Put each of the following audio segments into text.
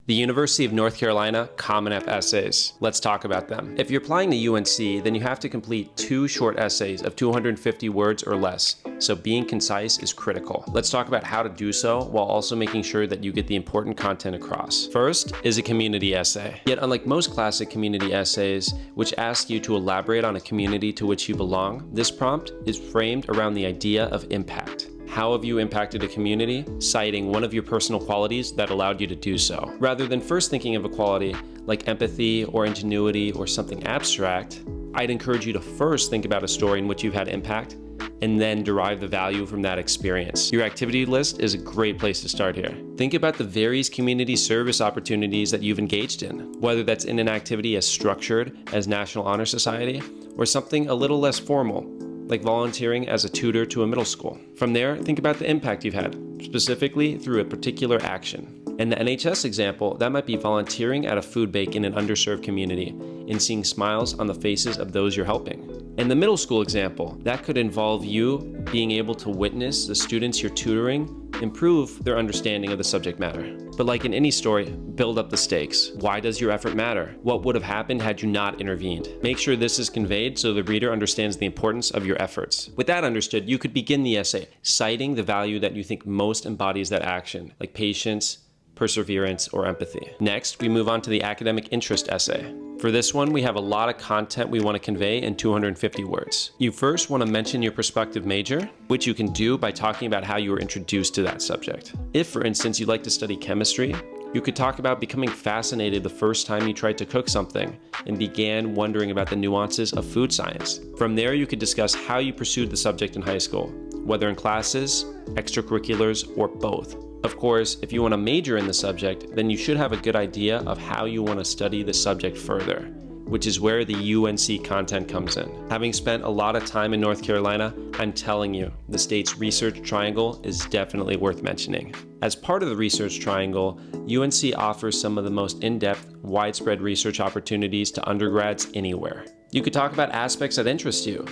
The University of North Carolina Common App essays. Let's talk about them. If you're applying to UNC, then you have to complete 2 short essays of 250 words or less, so being concise is critical. Let's talk about how to do so while also making sure that you get the important content across. First is a community essay. Yet unlike most classic community essays, which ask you to elaborate on a community to which you belong, this prompt is framed around the idea of impact. How have you impacted a community? Citing one of your personal qualities that allowed you to do so. Rather than first thinking of a quality like empathy or ingenuity or something abstract, I'd encourage you to first think about a story in which you've had impact and then derive the value from that experience. Your activity list is a great place to start here. Think about the various community service opportunities that you've engaged in, whether that's in an activity as structured as National Honor Society or something a little less formal, like volunteering as a tutor to a middle school. From there, think about the impact you've had, specifically through a particular action. In the NHS example, that might be volunteering at a food bank in an underserved community and seeing smiles on the faces of those you're helping. In the middle school example, that could involve you being able to witness the students you're tutoring improve their understanding of the subject matter. But like in any story, build up the stakes. Why does your effort matter? What would have happened had you not intervened? Make sure this is conveyed so the reader understands the importance of your efforts. With that understood, you could begin the essay citing the value that you think most embodies that action, like patience, perseverance, or empathy. Next, we move on to the academic interest essay. For this one, we have a lot of content we want to convey in 250 words. You first want to mention your prospective major, which you can do by talking about how you were introduced to that subject. If, for instance, you'd like to study chemistry, you could talk about becoming fascinated the first time you tried to cook something and began wondering about the nuances of food science. From there, you could discuss how you pursued the subject in high school, whether in classes, extracurriculars, or both. Of course, if you want to major in the subject, then you should have a good idea of how you want to study the subject further, which is where the UNC content comes in. Having spent a lot of time in North Carolina, I'm telling you, the state's research triangle is definitely worth mentioning. As part of the research triangle, UNC offers some of the most in-depth, widespread research opportunities to undergrads anywhere. You could talk about aspects that interest you,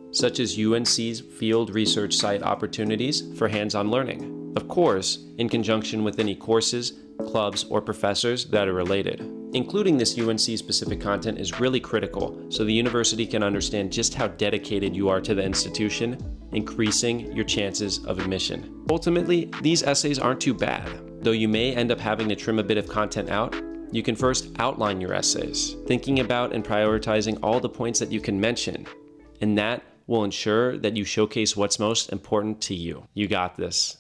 such as UNC's field research site opportunities for hands-on learning. Of course, in conjunction with any courses, clubs, or professors that are related. Including this UNC-specific content is really critical so the university can understand just how dedicated you are to the institution, increasing your chances of admission. Ultimately, these essays aren't too bad. Though you may end up having to trim a bit of content out, you can first outline your essays, thinking about and prioritizing all the points that you can mention, and that will ensure that you showcase what's most important to you. You got this.